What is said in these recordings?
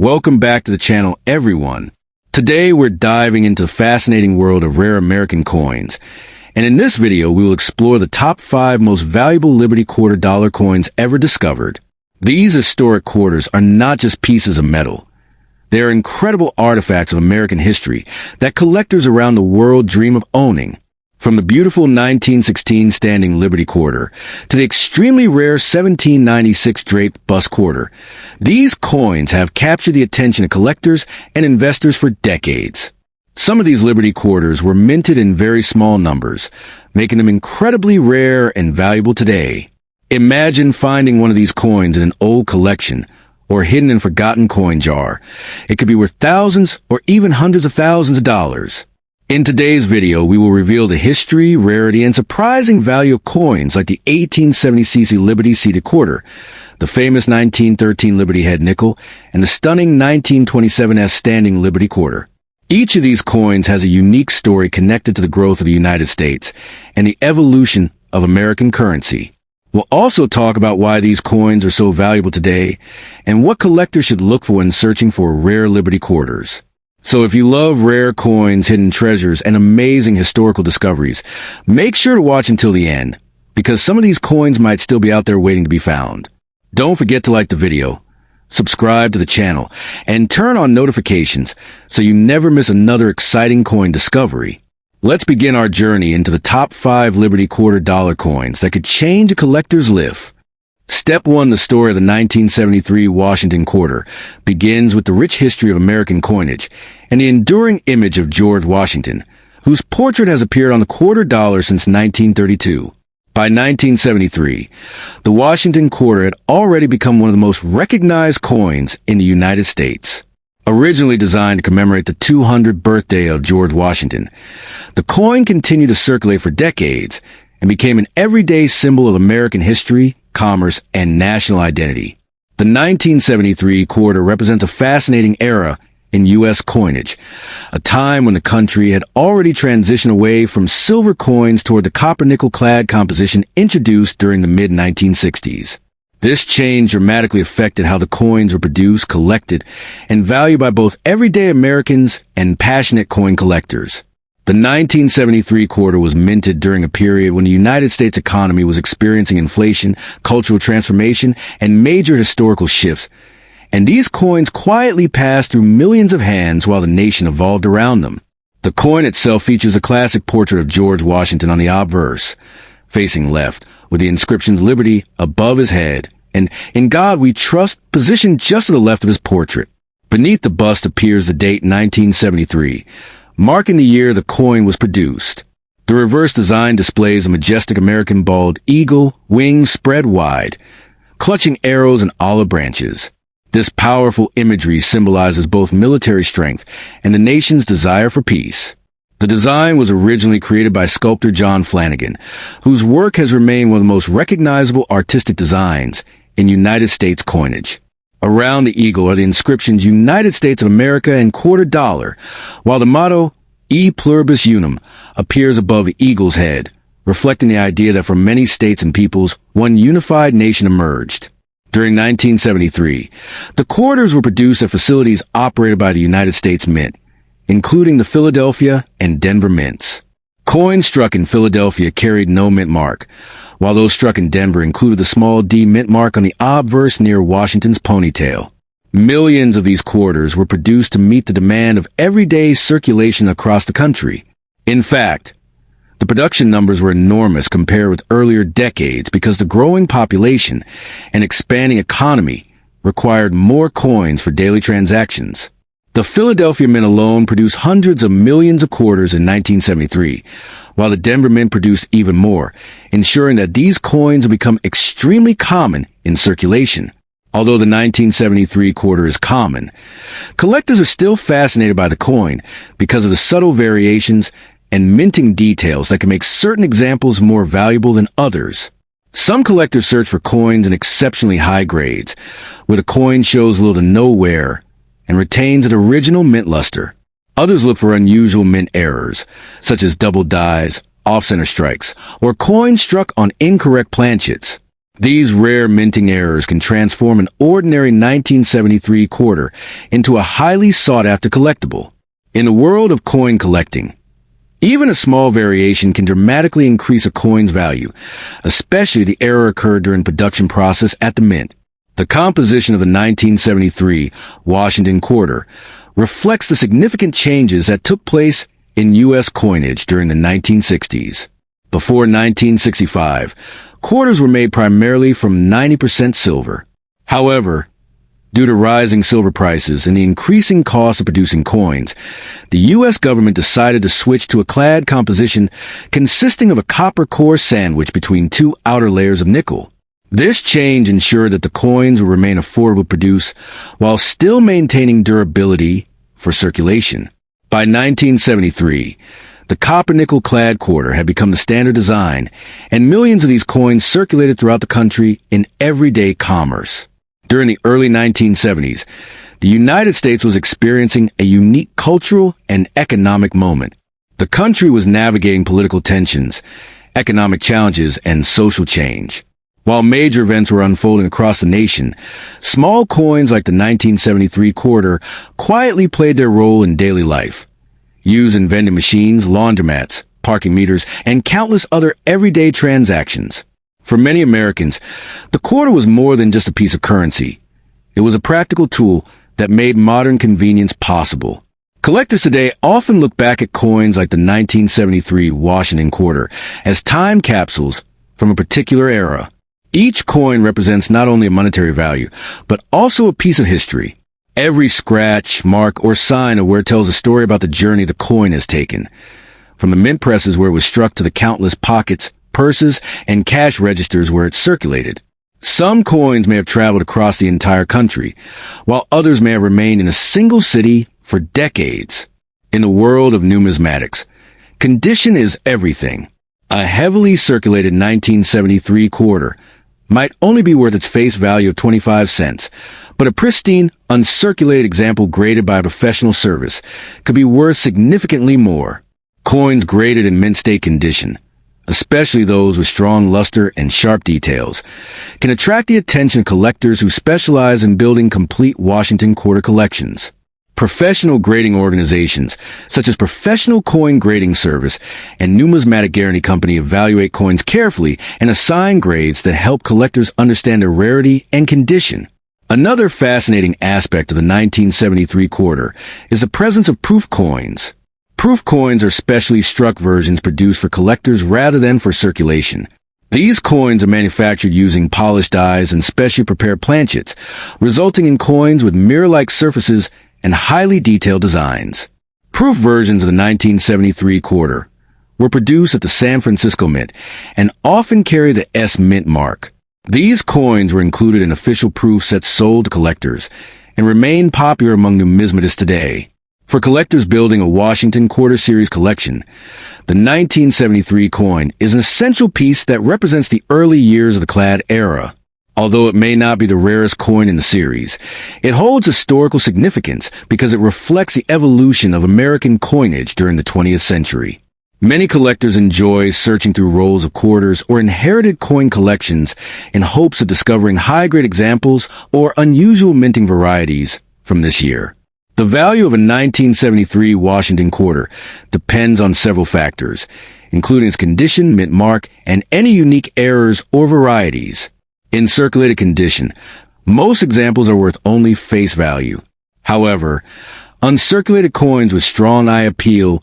Welcome back to the channel, everyone. Today we're diving into the fascinating world of rare American coins. And in this video, we will explore the top 5 most valuable Liberty Quarter dollar coins ever discovered. These historic quarters are not just pieces of metal. They are incredible artifacts of American history that collectors around the world dream of owning. From the beautiful 1916 standing Liberty Quarter to the extremely rare 1796 Draped Bust Quarter, these coins have captured the attention of collectors and investors for decades. Some of these Liberty Quarters were minted in very small numbers, making them incredibly rare and valuable today. Imagine finding one of these coins in an old collection or hidden in a forgotten coin jar. It could be worth thousands or even hundreds of thousands of dollars. In today's video, we will reveal the history, rarity, and surprising value of coins like the 1870cc Liberty Seated Quarter, the famous 1913 Liberty Head Nickel, and the stunning 1927S Standing Liberty Quarter. Each of these coins has a unique story connected to the growth of the United States and the evolution of American currency. We'll also talk about why these coins are so valuable today and what collectors should look for when searching for rare Liberty Quarters. So if you love rare coins, hidden treasures, and amazing historical discoveries, make sure to watch until the end, because some of these coins might still be out there waiting to be found. Don't forget to like the video, subscribe to the channel, and turn on notifications so you never miss another exciting coin discovery. Let's begin our journey into the top 5 Liberty Quarter dollar coins that could change a collector's life. Step 1, the story of the 1973 Washington Quarter, begins with the rich history of American coinage and the enduring image of George Washington, whose portrait has appeared on the quarter dollar since 1932. By 1973, the Washington Quarter had already become one of the most recognized coins in the United States. Originally designed to commemorate the 200th birthday of George Washington, the coin continued to circulate for decades and became an everyday symbol of American history, commerce, and national identity. The 1973 quarter represents a fascinating era in U.S. coinage, a time when the country had already transitioned away from silver coins toward the copper-nickel-clad composition introduced during the mid-1960s. This change dramatically affected how the coins were produced, collected, and valued by both everyday Americans and passionate coin collectors. The 1973 quarter was minted during a period when the United States economy was experiencing inflation, cultural transformation, and major historical shifts, and these coins quietly passed through millions of hands while the nation evolved around them. The coin itself features a classic portrait of George Washington on the obverse, facing left, with the inscriptions Liberty above his head, and In God We Trust positioned just to the left of his portrait. Beneath the bust appears the date 1973, marking the year the coin was produced. The reverse design displays a majestic American bald eagle, wings spread wide, clutching arrows and olive branches. This powerful imagery symbolizes both military strength and the nation's desire for peace. The design was originally created by sculptor John Flanagan, whose work has remained one of the most recognizable artistic designs in United States coinage. Around the eagle are the inscriptions United States of America and quarter dollar, while the motto E Pluribus Unum appears above the eagle's head, reflecting the idea that from many states and peoples, one unified nation emerged. During 1973, the quarters were produced at facilities operated by the United States Mint, including the Philadelphia and Denver mints. Coins struck in Philadelphia carried no mint mark, while those struck in Denver included the small D mint mark on the obverse near Washington's ponytail. Millions of these quarters were produced to meet the demand of everyday circulation across the country. In fact, the production numbers were enormous compared with earlier decades because the growing population and expanding economy required more coins for daily transactions. The Philadelphia Mint alone produced hundreds of millions of quarters in 1973, while the Denver Mint produced even more, ensuring that these coins would become extremely common in circulation. Although the 1973 quarter is common, collectors are still fascinated by the coin because of the subtle variations and minting details that can make certain examples more valuable than others. Some collectors search for coins in exceptionally high grades, where the coin shows little to no wear and retains an original mint luster. Others look for unusual mint errors, such as double dies, off-center strikes, or coins struck on incorrect planchets. These rare minting errors can transform an ordinary 1973 quarter into a highly sought-after collectible. In the world of coin collecting, even a small variation can dramatically increase a coin's value, especially if the error occurred during production process at the mint. The composition of the 1973 Washington quarter reflects the significant changes that took place in U.S. coinage during the 1960s. Before 1965, quarters were made primarily from 90% silver. However, due to rising silver prices and the increasing cost of producing coins, the U.S. government decided to switch to a clad composition consisting of a copper core sandwiched between two outer layers of nickel. This change ensured that the coins would remain affordable to produce while still maintaining durability for circulation. By 1973, the copper-nickel clad quarter had become the standard design, and millions of these coins circulated throughout the country in everyday commerce. During the early 1970s, the United States was experiencing a unique cultural and economic moment. The country was navigating political tensions, economic challenges, and social change. While major events were unfolding across the nation, small coins like the 1973 quarter quietly played their role in daily life. Used in vending machines, laundromats, parking meters, and countless other everyday transactions. For many Americans, the quarter was more than just a piece of currency. It was a practical tool that made modern convenience possible. Collectors today often look back at coins like the 1973 Washington quarter as time capsules from a particular era. Each coin represents not only a monetary value, but also a piece of history. Every scratch, mark, or sign of wear tells a story about the journey the coin has taken. From the mint presses where it was struck to the countless pockets, purses, and cash registers where it circulated. Some coins may have traveled across the entire country, while others may have remained in a single city for decades. In the world of numismatics, condition is everything. A heavily circulated 1973 quarter might only be worth its face value of 25 cents, but a pristine, uncirculated example graded by a professional service could be worth significantly more. Coins graded in mint state condition, especially those with strong luster and sharp details, can attract the attention of collectors who specialize in building complete Washington quarter collections. Professional grading organizations, such as Professional Coin Grading Service and Numismatic Guarantee Company, evaluate coins carefully and assign grades that help collectors understand their rarity and condition. Another fascinating aspect of the 1973 quarter is the presence of proof coins. Proof coins are specially struck versions produced for collectors rather than for circulation. These coins are manufactured using polished dies and specially prepared planchets, resulting in coins with mirror-like surfaces and highly detailed designs. Proof versions of the 1973 quarter were produced at the San Francisco Mint and often carry the S Mint mark. These coins were included in official proof sets sold to collectors and remain popular among numismatists today. For collectors building a Washington Quarter Series collection, the 1973 coin is an essential piece that represents the early years of the clad era. Although it may not be the rarest coin in the series, it holds historical significance because it reflects the evolution of American coinage during the 20th century. Many collectors enjoy searching through rolls of quarters or inherited coin collections in hopes of discovering high-grade examples or unusual minting varieties from this year. The value of a 1973 Washington quarter depends on several factors, including its condition, mint mark, and any unique errors or varieties. In circulated condition, most examples are worth only face value. However, uncirculated coins with strong eye appeal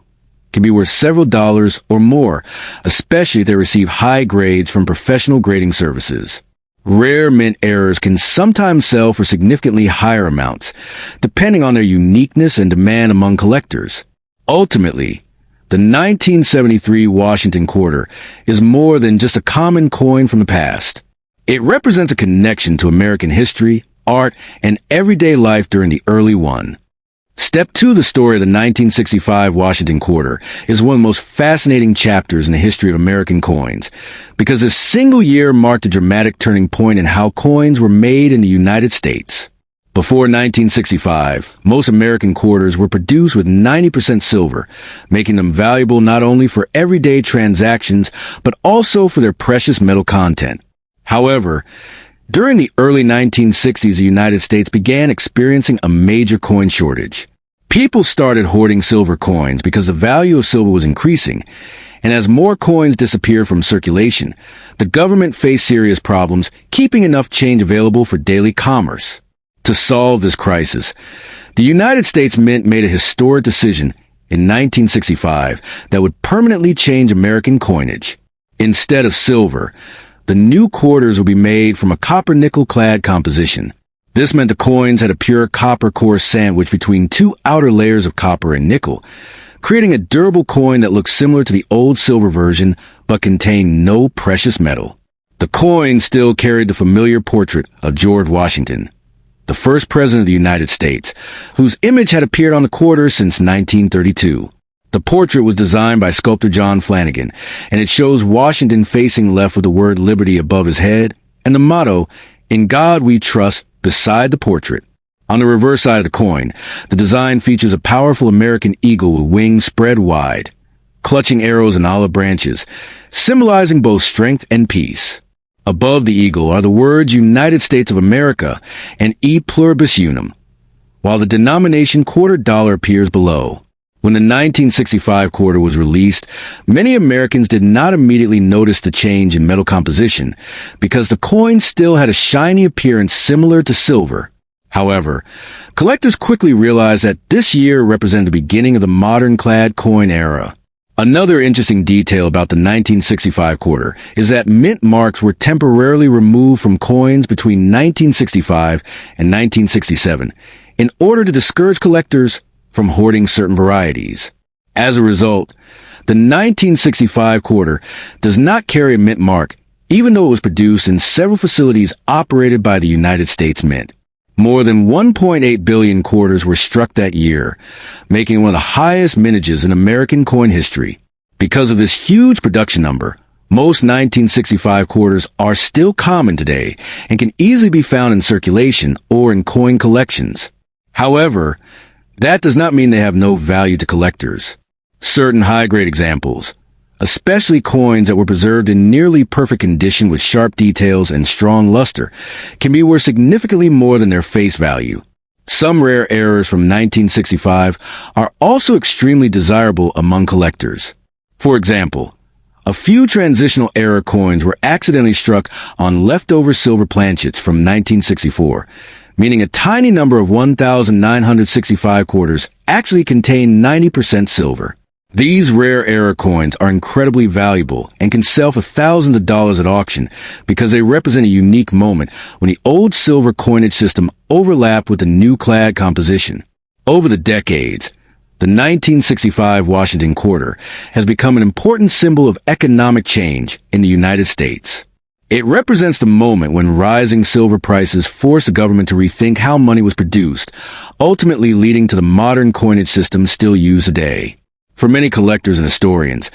can be worth several dollars or more, especially if they receive high grades from professional grading services. Rare mint errors can sometimes sell for significantly higher amounts, depending on their uniqueness and demand among collectors. Ultimately, the 1973 Washington quarter is more than just a common coin from the past. It represents a connection to American history, art, and everyday life during the early one. Step 2, the story of the 1965 Washington quarter, is one of the most fascinating chapters in the history of American coins, because this single year marked a dramatic turning point in how coins were made in the United States. Before 1965, most American quarters were produced with 90% silver, making them valuable not only for everyday transactions, but also for their precious metal content. However, during the early 1960s, the United States began experiencing a major coin shortage. People started hoarding silver coins because the value of silver was increasing, and as more coins disappeared from circulation, the government faced serious problems keeping enough change available for daily commerce. To solve this crisis, the United States Mint made a historic decision in 1965 that would permanently change American coinage. Instead of silver, the new quarters would be made from a copper-nickel-clad composition. This meant the coins had a pure copper core sandwiched between two outer layers of copper and nickel, creating a durable coin that looked similar to the old silver version but contained no precious metal. The coin still carried the familiar portrait of George Washington, the first president of the United States, whose image had appeared on the quarter since 1932. The portrait was designed by sculptor John Flanagan, and it shows Washington facing left with the word liberty above his head and the motto, "In God We Trust," beside the portrait. On the reverse side of the coin, the design features a powerful American eagle with wings spread wide, clutching arrows and olive branches, symbolizing both strength and peace. Above the eagle are the words United States of America and E Pluribus Unum, while the denomination quarter dollar appears below. When the 1965 quarter was released, many Americans did not immediately notice the change in metal composition because the coin still had a shiny appearance similar to silver. However, collectors quickly realized that this year represented the beginning of the modern clad coin era. Another interesting detail about the 1965 quarter is that mint marks were temporarily removed from coins between 1965 and 1967 in order to discourage collectors from hoarding certain varieties. As a result, the 1965 quarter does not carry a mint mark, even though it was produced in several facilities operated by the United States Mint. More than 1.8 billion quarters were struck that year, making it one of the highest mintages in American coin history. Because of this huge production number, most 1965 quarters are still common today and can easily be found in circulation or in coin collections. However, that does not mean they have no value to collectors. Certain high-grade examples, especially coins that were preserved in nearly perfect condition with sharp details and strong luster, can be worth significantly more than their face value. Some rare errors from 1965 are also extremely desirable among collectors. For example, a few transitional era coins were accidentally struck on leftover silver planchets from 1964, meaning a tiny number of 1,965 quarters actually contain 90% silver. These rare era coins are incredibly valuable and can sell for thousands of dollars at auction because they represent a unique moment when the old silver coinage system overlapped with the new clad composition. Over the decades, the 1965 Washington quarter has become an important symbol of economic change in the United States. It represents the moment when rising silver prices forced the government to rethink how money was produced, ultimately leading to the modern coinage system still used today. For many collectors and historians,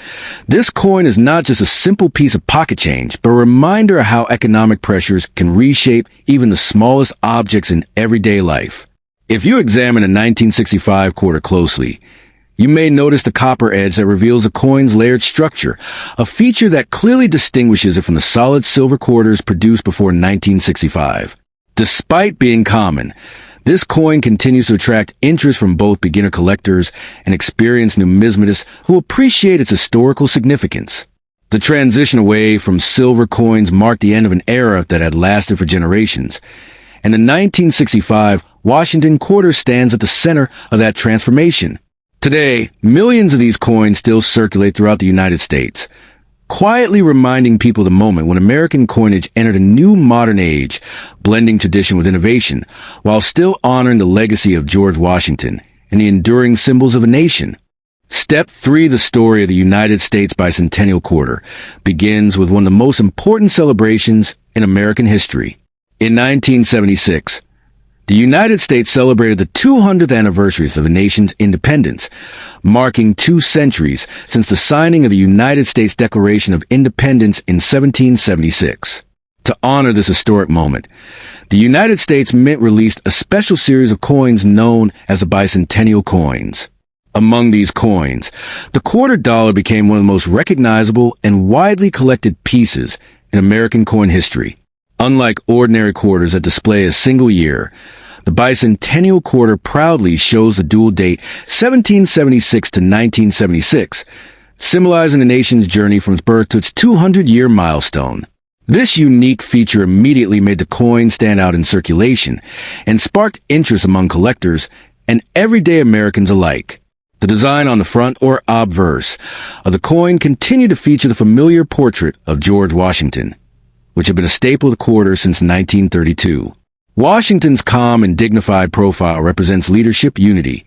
this coin is not just a simple piece of pocket change, but a reminder of how economic pressures can reshape even the smallest objects in everyday life. If you examine a 1965 quarter closely, you may notice the copper edge that reveals the coin's layered structure, a feature that clearly distinguishes it from the solid silver quarters produced before 1965. Despite being common, this coin continues to attract interest from both beginner collectors and experienced numismatists who appreciate its historical significance. The transition away from silver coins marked the end of an era that had lasted for generations, and the 1965 Washington quarter stands at the center of that transformation. Today, millions of these coins still circulate throughout the United States, quietly reminding people of the moment when American coinage entered a new modern age, blending tradition with innovation, while still honoring the legacy of George Washington and the enduring symbols of a nation. Step 3, the story of the United States bicentennial quarter, begins with one of the most important celebrations in American history. In 1976, the United States celebrated the 200th anniversary of the nation's independence, marking 2 centuries since the signing of the United States Declaration of Independence in 1776. To honor this historic moment, the United States Mint released a special series of coins known as the bicentennial coins. Among these coins, the quarter dollar became one of the most recognizable and widely collected pieces in American coin history. Unlike ordinary quarters that display a single year, the bicentennial quarter proudly shows the dual date 1776 to 1976, symbolizing the nation's journey from its birth to its 200-year milestone. This unique feature immediately made the coin stand out in circulation and sparked interest among collectors and everyday Americans alike. The design on the front, or obverse, of the coin continued to feature the familiar portrait of George Washington, which had been a staple of the quarter since 1932. Washington's calm and dignified profile represents leadership, unity,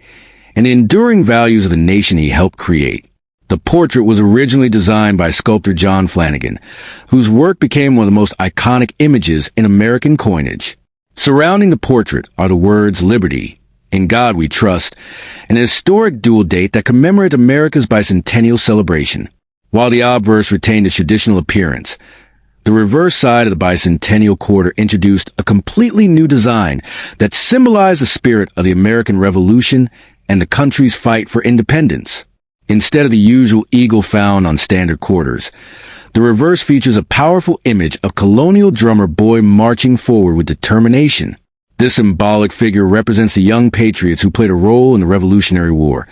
and the enduring values of the nation he helped create. The portrait was originally designed by sculptor John Flanagan, whose work became one of the most iconic images in American coinage. Surrounding the portrait are the words "Liberty," "In God We Trust," and an historic dual date that commemorates America's bicentennial celebration. While the obverse retained its traditional appearance, the reverse side of the bicentennial quarter introduced a completely new design that symbolized the spirit of the American Revolution and the country's fight for independence. Instead of the usual eagle found on standard quarters, the reverse features a powerful image of colonial drummer boy marching forward with determination. This symbolic figure represents the young patriots who played a role in the Revolutionary War,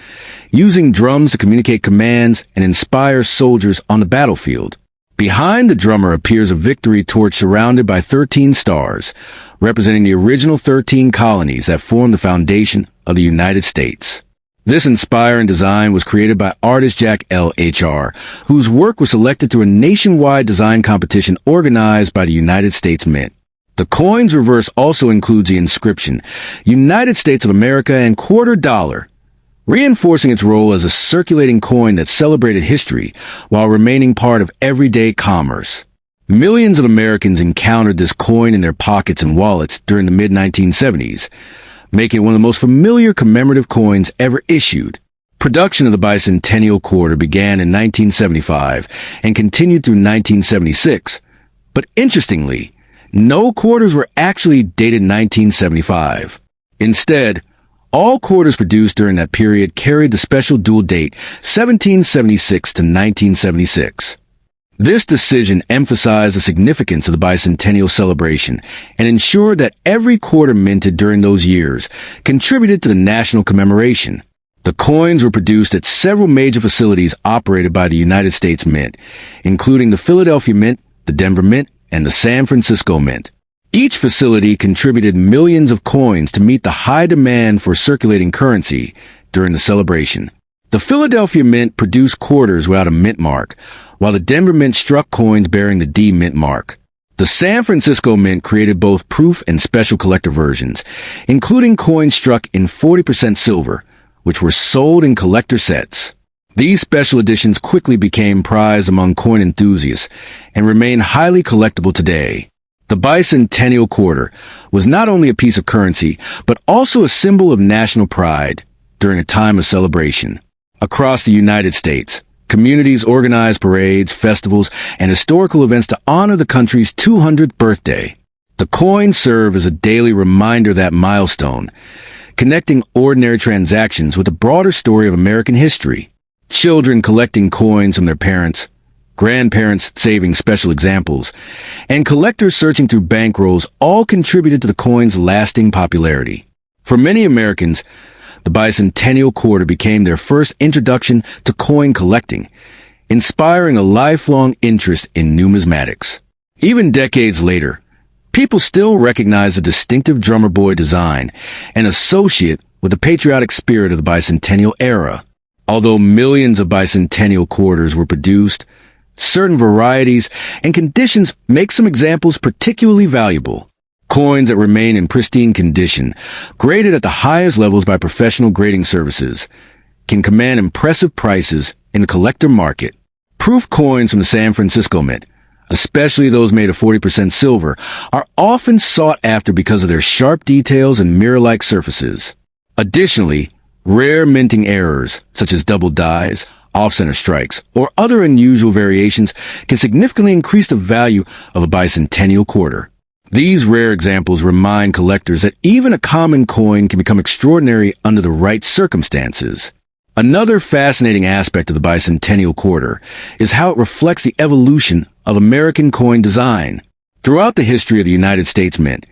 using drums to communicate commands and inspire soldiers on the battlefield. Behind the drummer appears a victory torch surrounded by 13 stars, representing the original 13 colonies that formed the foundation of the United States. This inspiring design was created by artist Jack L.H.R., whose work was selected through a nationwide design competition organized by the United States Mint. The coin's reverse also includes the inscription, United States of America and $quarter, reinforcing its role as a circulating coin that celebrated history while remaining part of everyday commerce. Millions of Americans encountered this coin in their pockets and wallets during the mid-1970s, making it one of the most familiar commemorative coins ever issued. Production of the bicentennial quarter began in 1975 and continued through 1976, but interestingly, no quarters were actually dated 1975. Instead, all quarters produced during that period carried the special dual date 1776 to 1976. This decision emphasized the significance of the bicentennial celebration and ensured that every quarter minted during those years contributed to the national commemoration. The coins were produced at several major facilities operated by the United States Mint, including the Philadelphia Mint, the Denver Mint, and the San Francisco Mint. Each facility contributed millions of coins to meet the high demand for circulating currency during the celebration. The Philadelphia Mint produced quarters without a mint mark, while the Denver Mint struck coins bearing the D Mint mark. The San Francisco Mint created both proof and special collector versions, including coins struck in 40% silver, which were sold in collector sets. These special editions quickly became prized among coin enthusiasts and remain highly collectible today. The bicentennial quarter was not only a piece of currency, but also a symbol of national pride during a time of celebration. Across the United States, communities organized parades, festivals, and historical events to honor the country's 200th birthday. The coins serve as a daily reminder of that milestone, connecting ordinary transactions with the broader story of American history. Children collecting coins from their parents, grandparents saving special examples, and collectors searching through bankrolls all contributed to the coin's lasting popularity. For many Americans, the bicentennial quarter became their first introduction to coin collecting, inspiring a lifelong interest in numismatics. Even decades later, people still recognize the distinctive drummer boy design and associate with the patriotic spirit of the bicentennial era. Although millions of bicentennial quarters were produced, certain varieties and conditions make some examples particularly valuable. Coins that remain in pristine condition, graded at the highest levels by professional grading services, can command impressive prices in the collector market. Proof coins from the San Francisco Mint, especially those made of 40% silver, are often sought after because of their sharp details and mirror-like surfaces. Additionally, rare minting errors, such as double dies, off-center strikes, or other unusual variations can significantly increase the value of a bicentennial quarter. These rare examples remind collectors that even a common coin can become extraordinary under the right circumstances. Another fascinating aspect of the bicentennial quarter is how it reflects the evolution of American coin design. Throughout the history of the United States Mint,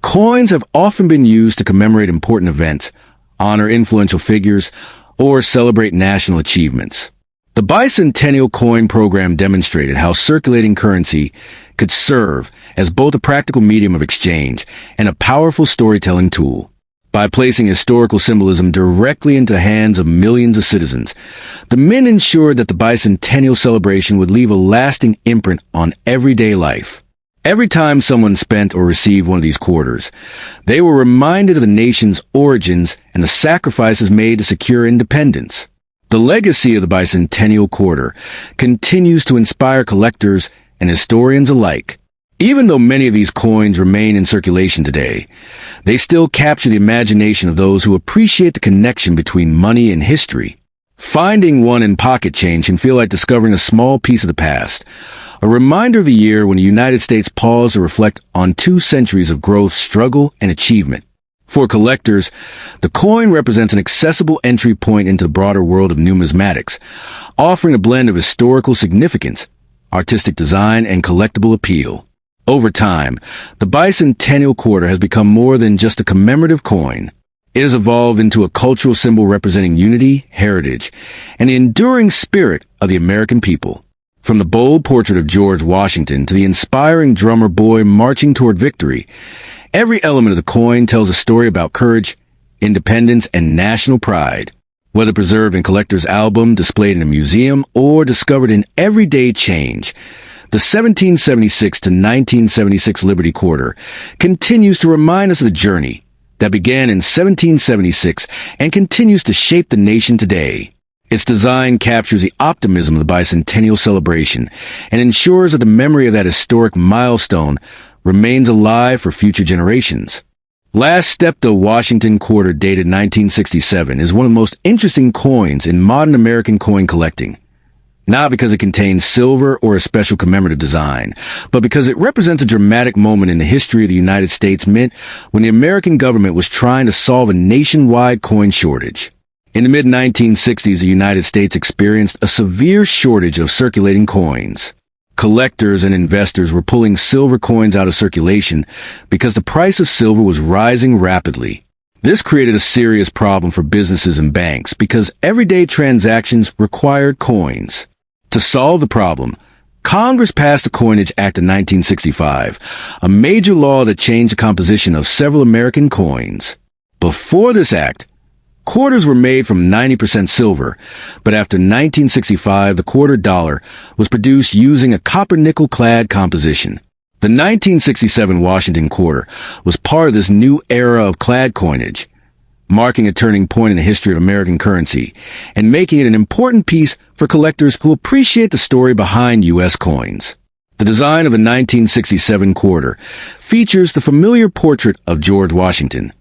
coins have often been used to commemorate important events, honor influential figures, or celebrate national achievements. The bicentennial coin program demonstrated how circulating currency could serve as both a practical medium of exchange and a powerful storytelling tool. By placing historical symbolism directly into the hands of millions of citizens, the Mint ensured that the bicentennial celebration would leave a lasting imprint on everyday life. Every time someone spent or received one of these quarters, they were reminded of the nation's origins and the sacrifices made to secure independence. The legacy of the bicentennial quarter continues to inspire collectors and historians alike. Even though many of these coins remain in circulation today, they still capture the imagination of those who appreciate the connection between money and history. Finding one in pocket change can feel like discovering a small piece of the past, a reminder of the year when the United States paused to reflect on 2 centuries of growth, struggle, and achievement. For collectors, the coin represents an accessible entry point into the broader world of numismatics, offering a blend of historical significance, artistic design, and collectible appeal. Over time, the bicentennial quarter has become more than just a commemorative coin. It has evolved into a cultural symbol representing unity, heritage, and the enduring spirit of the American people. From the bold portrait of George Washington to the inspiring drummer boy marching toward victory, every element of the coin tells a story about courage, independence, and national pride. Whether preserved in collector's album, displayed in a museum, or discovered in everyday change, the 1776 to 1976 Liberty Quarter continues to remind us of the journey that began in 1776 and continues to shape the nation today. Its design captures the optimism of the bicentennial celebration and ensures that the memory of that historic milestone remains alive for future generations. Last Step, the Washington Quarter, dated 1967, is one of the most interesting coins in modern American coin collecting. Not because it contains silver or a special commemorative design, but because it represents a dramatic moment in the history of the United States Mint when the American government was trying to solve a nationwide coin shortage. In the mid-1960s, the United States experienced a severe shortage of circulating coins. Collectors and investors were pulling silver coins out of circulation because the price of silver was rising rapidly. This created a serious problem for businesses and banks because everyday transactions required coins. To solve the problem, Congress passed the Coinage Act of 1965, a major law that changed the composition of several American coins. Before this act, quarters were made from 90% silver, but after 1965, the quarter dollar was produced using a copper-nickel-clad composition. The 1967 Washington Quarter was part of this new era of clad coinage, marking a turning point in the history of American currency and making it an important piece for collectors who appreciate the story behind U.S. coins. The design of the 1967 quarter features the familiar portrait of George Washington,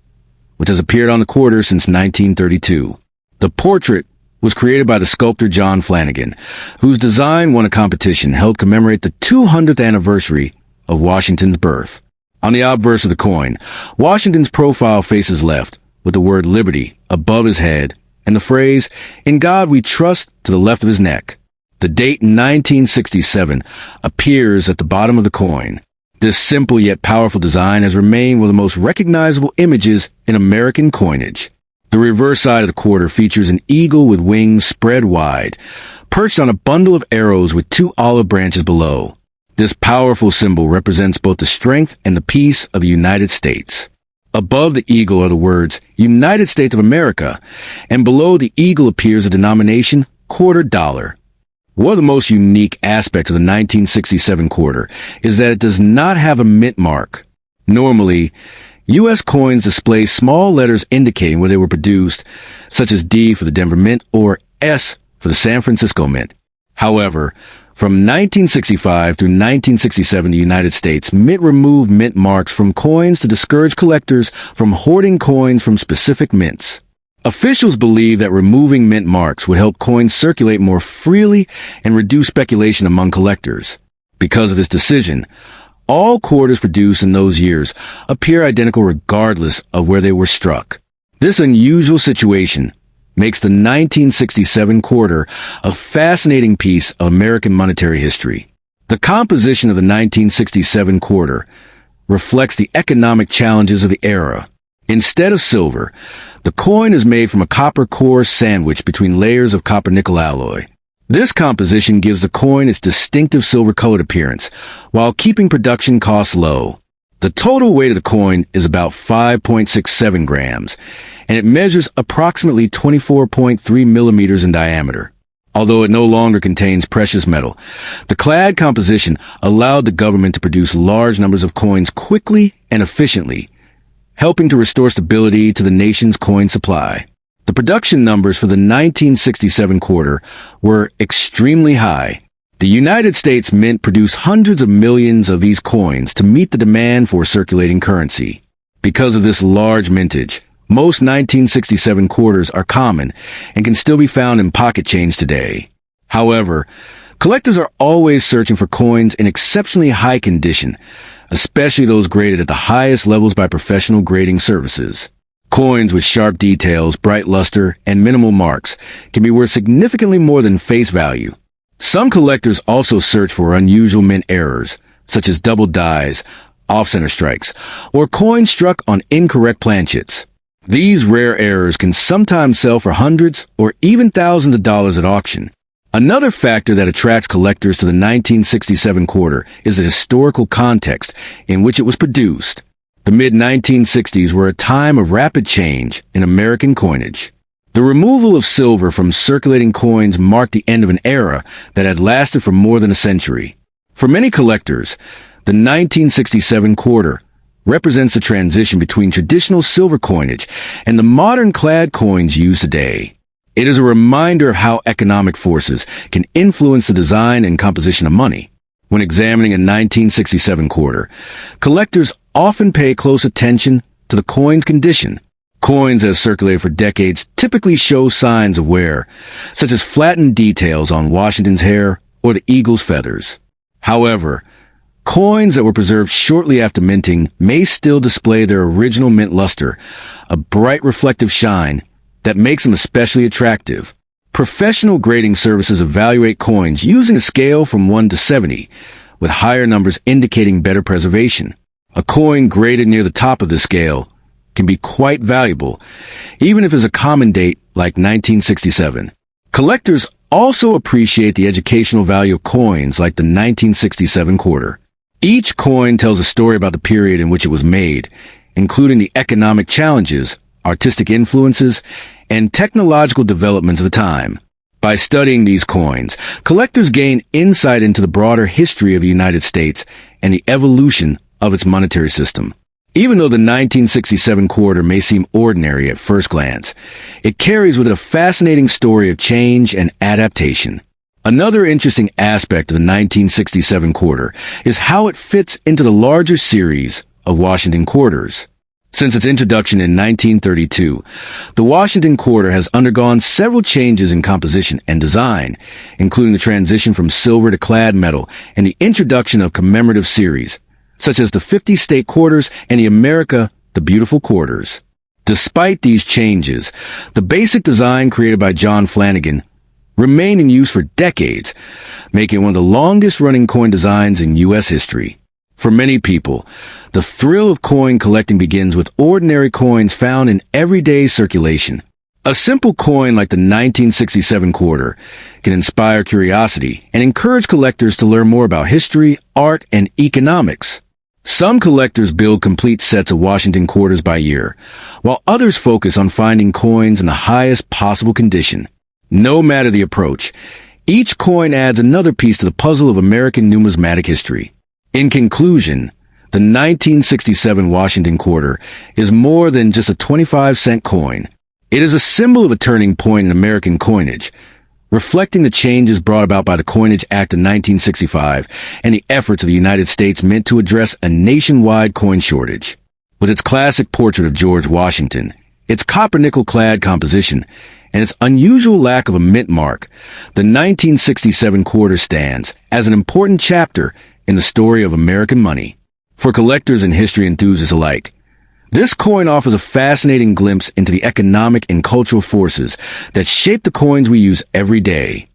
which has appeared on the quarter since 1932. The portrait was created by the sculptor John Flanagan, whose design won a competition held to commemorate the 200th anniversary of Washington's birth. On the obverse of the coin, Washington's profile faces left, with the word Liberty above his head and the phrase, "In God We Trust," to the left of his neck. The date 1967 appears at the bottom of the coin. This simple yet powerful design has remained one of the most recognizable images in American coinage. The reverse side of the quarter features an eagle with wings spread wide, perched on a bundle of arrows with 2 olive branches below. This powerful symbol represents both the strength and the peace of the United States. Above the eagle are the words, United States of America, and below the eagle appears the denomination quarter dollar. One of the most unique aspects of the 1967 quarter is that it does not have a mint mark. Normally, U.S. coins display small letters indicating where they were produced, such as D for the Denver Mint or S for the San Francisco Mint. However, from 1965 through 1967, the United States Mint removed mint marks from coins to discourage collectors from hoarding coins from specific mints. Officials believe that removing mint marks would help coins circulate more freely and reduce speculation among collectors. Because of this decision, all quarters produced in those years appear identical regardless of where they were struck. This unusual situation makes the 1967 quarter a fascinating piece of American monetary history. The composition of the 1967 quarter reflects the economic challenges of the era. Instead of silver, the coin is made from a copper core sandwiched between layers of copper-nickel alloy. This composition gives the coin its distinctive silver-colored appearance, while keeping production costs low. The total weight of the coin is about 5.67 grams, and it measures approximately 24.3 millimeters in diameter. Although it no longer contains precious metal, the clad composition allowed the government to produce large numbers of coins quickly and efficiently, helping to restore stability to the nation's coin supply. The production numbers for the 1967 quarter were extremely high. The United States Mint produced hundreds of millions of these coins to meet the demand for circulating currency. Because of this large mintage, most 1967 quarters are common and can still be found in pocket change today. However, collectors are always searching for coins in exceptionally high condition, especially those graded at the highest levels by professional grading services. Coins with sharp details, bright luster, and minimal marks can be worth significantly more than face value. Some collectors also search for unusual mint errors, such as double dies, off-center strikes, or coins struck on incorrect planchets. These rare errors can sometimes sell for hundreds or even thousands of dollars at auction. Another factor that attracts collectors to the 1967 quarter is the historical context in which it was produced. The mid-1960s were a time of rapid change in American coinage. The removal of silver from circulating coins marked the end of an era that had lasted for more than a century. For many collectors, the 1967 quarter represents the transition between traditional silver coinage and the modern clad coins used today. It is a reminder of how economic forces can influence the design and composition of money. When examining a 1967 quarter, collectors often pay close attention to the coin's condition. Coins that have circulated for decades typically show signs of wear, such as flattened details on Washington's hair or the eagle's feathers. However, coins that were preserved shortly after minting may still display their original mint luster, a bright reflective shine that makes them especially attractive. Professional grading services evaluate coins using a scale from 1 to 70, with higher numbers indicating better preservation. A coin graded near the top of the scale can be quite valuable, even if it's a common date like 1967. Collectors also appreciate the educational value of coins like the 1967 quarter. Each coin tells a story about the period in which it was made, including the economic challenges, artistic influences, and technological developments of the time. By studying these coins, collectors gain insight into the broader history of the United States and the evolution of its monetary system. Even though the 1967 quarter may seem ordinary at first glance, it carries with it a fascinating story of change and adaptation. Another interesting aspect of the 1967 quarter is how it fits into the larger series of Washington quarters. Since its introduction in 1932, the Washington quarter has undergone several changes in composition and design, including the transition from silver to clad metal and the introduction of commemorative series, such as the 50 state quarters and the America the Beautiful quarters. Despite these changes, the basic design created by John Flanagan remained in use for decades, making it one of the longest-running coin designs in U.S. history. For many people, the thrill of coin collecting begins with ordinary coins found in everyday circulation. A simple coin like the 1967 quarter can inspire curiosity and encourage collectors to learn more about history, art, and economics. Some collectors build complete sets of Washington quarters by year, while others focus on finding coins in the highest possible condition. No matter the approach, each coin adds another piece to the puzzle of American numismatic history. In conclusion, the 1967 Washington quarter is more than just a 25-cent coin. It is a symbol of a turning point in American coinage, reflecting the changes brought about by the Coinage Act of 1965 and the efforts of the United States Mint to address a nationwide coin shortage. With its classic portrait of George Washington, its copper-nickel-clad composition, and its unusual lack of a mint mark, the 1967 quarter stands as an important chapter in the story of American money. For collectors and history enthusiasts alike, this coin offers a fascinating glimpse into the economic and cultural forces that shape the coins we use every day.